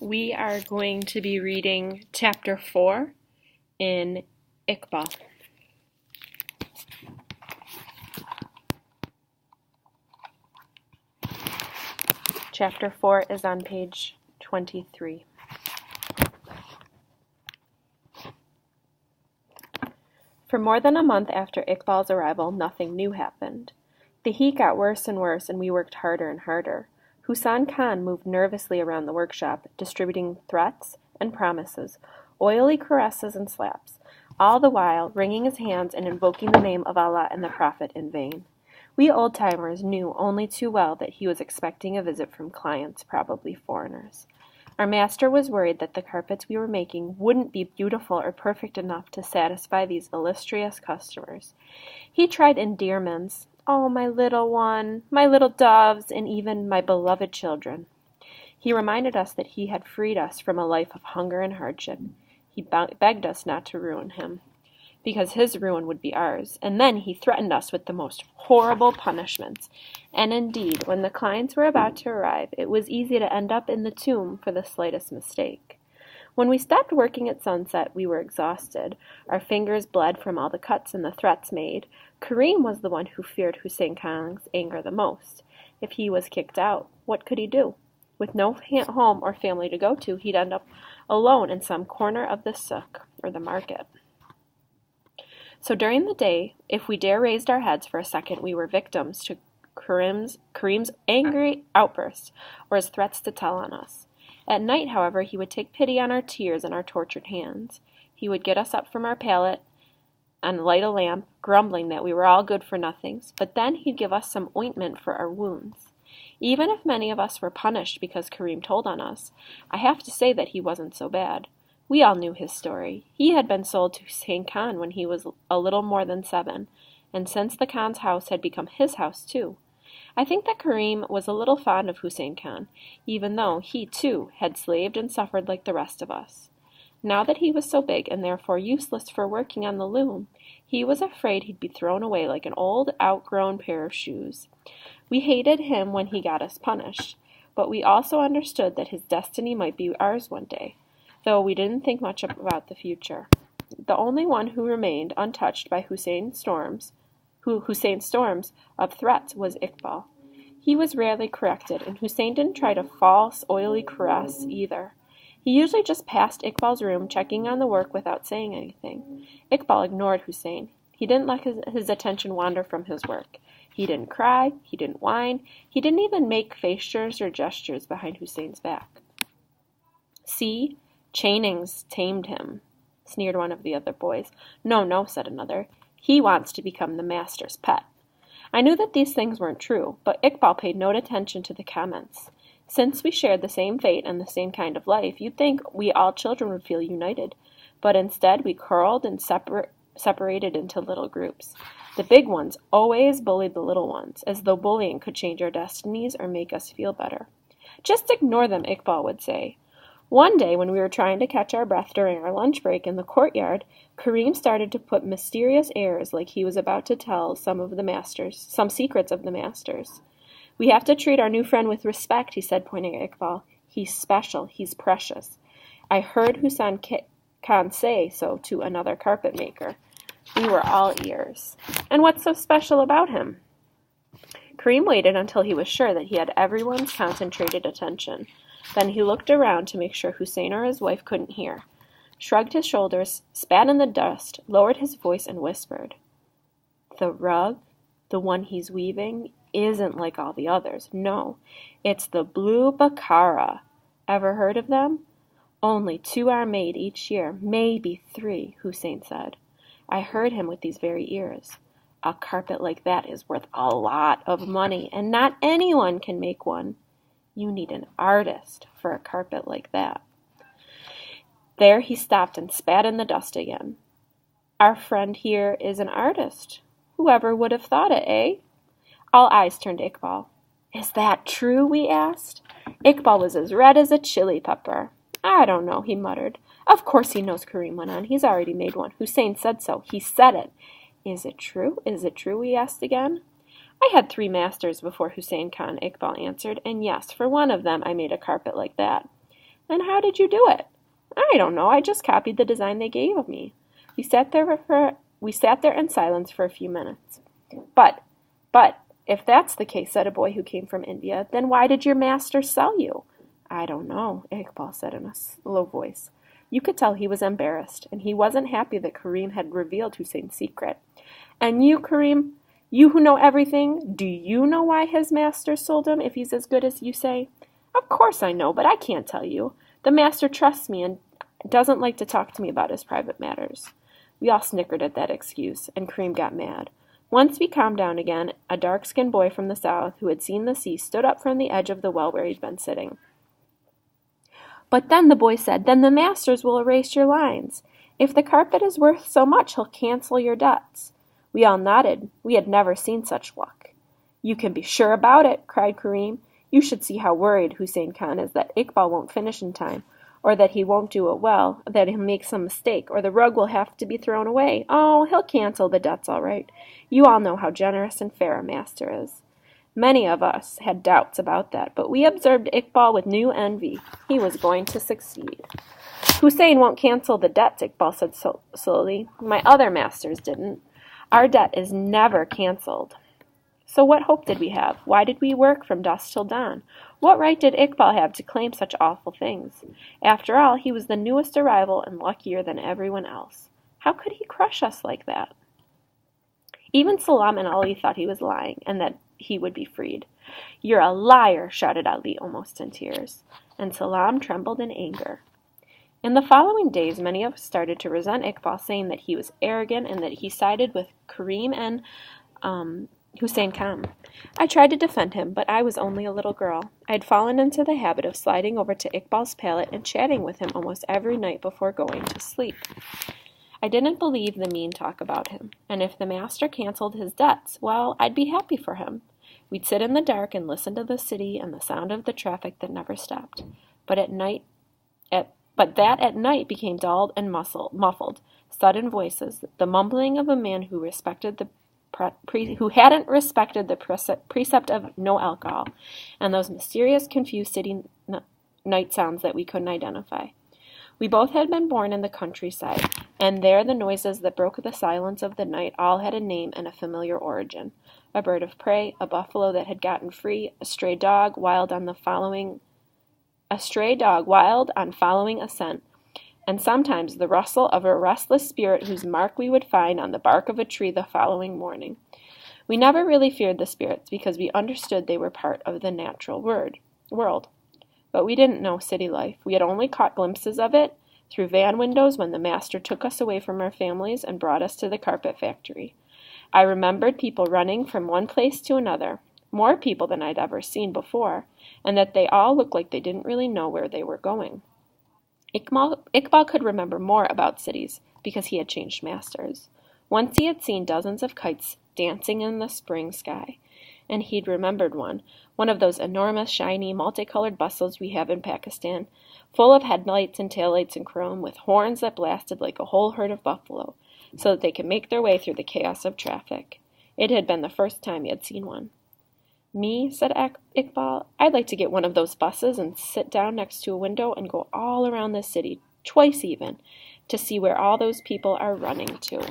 We are going to be reading Chapter 4 in Iqbal. Chapter 4 is on page 23. For more than a month after Iqbal's arrival, nothing new happened. The heat got worse and worse, and we worked harder and harder. Husain Khan moved nervously around the workshop, distributing threats and promises, oily caresses and slaps, all the while wringing his hands and invoking the name of Allah and the Prophet in vain. We old-timers knew only too well that he was expecting a visit from clients, probably foreigners. Our master was worried that the carpets we were making wouldn't be beautiful or perfect enough to satisfy these illustrious customers. He tried endearments. "Oh, my little one, my little doves, and even my beloved children." He reminded us that he had freed us from a life of hunger and hardship. He begged us not to ruin him, because his ruin would be ours, and then he threatened us with the most horrible punishments. And indeed, when the clients were about to arrive, it was easy to end up in the tomb for the slightest mistake. When we stopped working at sunset, we were exhausted. Our fingers bled from all the cuts and the threats made. Karim was the one who feared Husain Khan's anger the most. If he was kicked out, what could he do? With no home or family to go to, he'd end up alone in some corner of the souk, or the market. So during the day, if we dare raised our heads for a second, we were victims to Karim's angry outbursts or his threats to tell on us. At night, however, he would take pity on our tears and our tortured hands. He would get us up from our pallet and light a lamp, grumbling that we were all good for nothings, but then he'd give us some ointment for our wounds. Even if many of us were punished because Karim told on us, I have to say that he wasn't so bad. We all knew his story. He had been sold to Husain Khan when he was a little more than 7, and since the Khan's house had become his house too. I think that Karim was a little fond of Husain Khan, even though he, too, had slaved and suffered like the rest of us. Now that he was so big and therefore useless for working on the loom, he was afraid he'd be thrown away like an old, outgrown pair of shoes. We hated him when he got us punished, but we also understood that his destiny might be ours one day, though we didn't think much about the future. The only one who remained untouched by Husain's storms of threats was Iqbal. He was rarely corrected, and Husain didn't try to false, oily caress either. He usually just passed Iqbal's room, checking on the work without saying anything. Iqbal ignored Husain. He didn't let his attention wander from his work. He didn't cry, he didn't whine, he didn't even make facials or gestures behind Husain's back. "See, chaining's tamed him," sneered one of the other boys. "No, no," said another. "He wants to become the master's pet." I knew that these things weren't true, but Iqbal paid no attention to the comments. Since we shared the same fate and the same kind of life, you'd think we all children would feel united. But instead, we quarreled and separated into little groups. The big ones always bullied the little ones, as though bullying could change our destinies or make us feel better. "Just ignore them," Iqbal would say. One day, when we were trying to catch our breath during our lunch break in the courtyard, Karim started to put mysterious airs like he was about to tell some secrets of the masters. "We have to treat our new friend with respect," he said, pointing at Iqbal. "He's special. He's precious. I heard Husain Khan say so to another carpet maker." We were all ears. "And what's so special about him?" Karim waited until he was sure that he had everyone's concentrated attention. Then he looked around to make sure Husain or his wife couldn't hear, shrugged his shoulders, spat in the dust, lowered his voice, and whispered, "The rug, the one he's weaving, isn't like all the others. No, it's the blue Bakara. Ever heard of them? Only 2 are made each year, maybe 3, Husain said. I heard him with these very ears. A carpet like that is worth a lot of money, and not anyone can make one. You need an artist for a carpet like that." There he stopped and spat in the dust again. "Our friend here is an artist. Whoever would have thought it, eh?" All eyes turned to Iqbal. "Is that true?" we asked. Iqbal was as red as a chili pepper. "I don't know," he muttered. "Of course he knows," Karim went on. "He's already made one. Husain said so. He said it." "Is it true? Is it true?" we asked again. "I had 3 masters before Husain Khan," Iqbal answered, "and yes, for one of them I made a carpet like that. And how did you do it? I don't know. I just copied the design they gave me. We sat there in silence for a few minutes. But, if that's the case, said a boy who came from India, then why did your master sell you? I don't know, Iqbal said in a low voice. You could tell he was embarrassed, and he wasn't happy that Kareem had revealed Hussein's secret. And you, Kareem, you who know everything, do you know why his master sold him if he's as good as you say? Of course I know, but I can't tell you. The master trusts me and doesn't like to talk to me about his private matters. We all snickered at that excuse, and Kareem got mad. Once we calmed down again, a dark-skinned boy from the south who had seen the sea stood up from the edge of the well where he'd been sitting. But then, the boy said, then the masters will erase your lines. If the carpet is worth so much, he'll cancel your debts. We all nodded. We had never seen such luck. You can be sure about it, cried Kareem. You should see how worried Hussein Khan is that Iqbal won't finish in time, or that he won't do it well, or that he'll make some mistake, or the rug will have to be thrown away. Oh, he'll cancel the debts all right. You all know how generous and fair a master is. Many of us had doubts about that, but we observed Iqbal with new envy. He was going to succeed. Hussein won't cancel the debts, Iqbal said slowly. My other masters didn't. Our debt is never canceled. So what hope did we have? Why did we work from dusk till dawn? What right did Iqbal have to claim such awful things? After all, he was the newest arrival and luckier than everyone else. How could he crush us like that? Even Salam and Ali thought he was lying, and that he would be freed. You're a liar, shouted Ali, almost in tears, and Salam trembled in anger. In the following days, many of us started to resent Iqbal, saying that he was arrogant and that he sided with Kareem and Hussein Khan. I tried to defend him, but I was only a little girl. I had fallen into the habit of sliding over to Iqbal's pallet and chatting with him almost every night before going to sleep. I didn't believe the mean talk about him, and if the master canceled his debts, well, I'd be happy for him. We'd sit in the dark and listen to the city and the sound of the traffic that never stopped. But at night became dulled and muffled. Sudden voices, the mumbling of a man who hadn't respected the precept of no alcohol, and those mysterious, confused city night sounds that we couldn't identify. We both had been born in the countryside, and there the noises that broke the silence of the night all had a name and a familiar origin. A bird of prey, a buffalo that had gotten free, a stray dog wild on following a scent, and sometimes the rustle of a restless spirit whose mark we would find on the bark of a tree the following morning. We never really feared the spirits because we understood they were part of the natural world. But we didn't know city life. We had only caught glimpses of it through van windows when the master took us away from our families and brought us to the carpet factory. I remembered people running from one place to another, more people than I'd ever seen before, and that they all looked like they didn't really know where they were going. Iqbal could remember more about cities because he had changed masters. Once he had seen dozens of kites dancing in the spring sky, and he'd remembered one of those enormous, shiny, multicolored buses we have in Pakistan, full of headlights and taillights and chrome, with horns that blasted like a whole herd of buffalo, so that they could make their way through the chaos of traffic. It had been the first time he had seen one. Me, said Iqbal, I'd like to get one of those buses and sit down next to a window and go all around the city, twice even, to see where all those people are running to.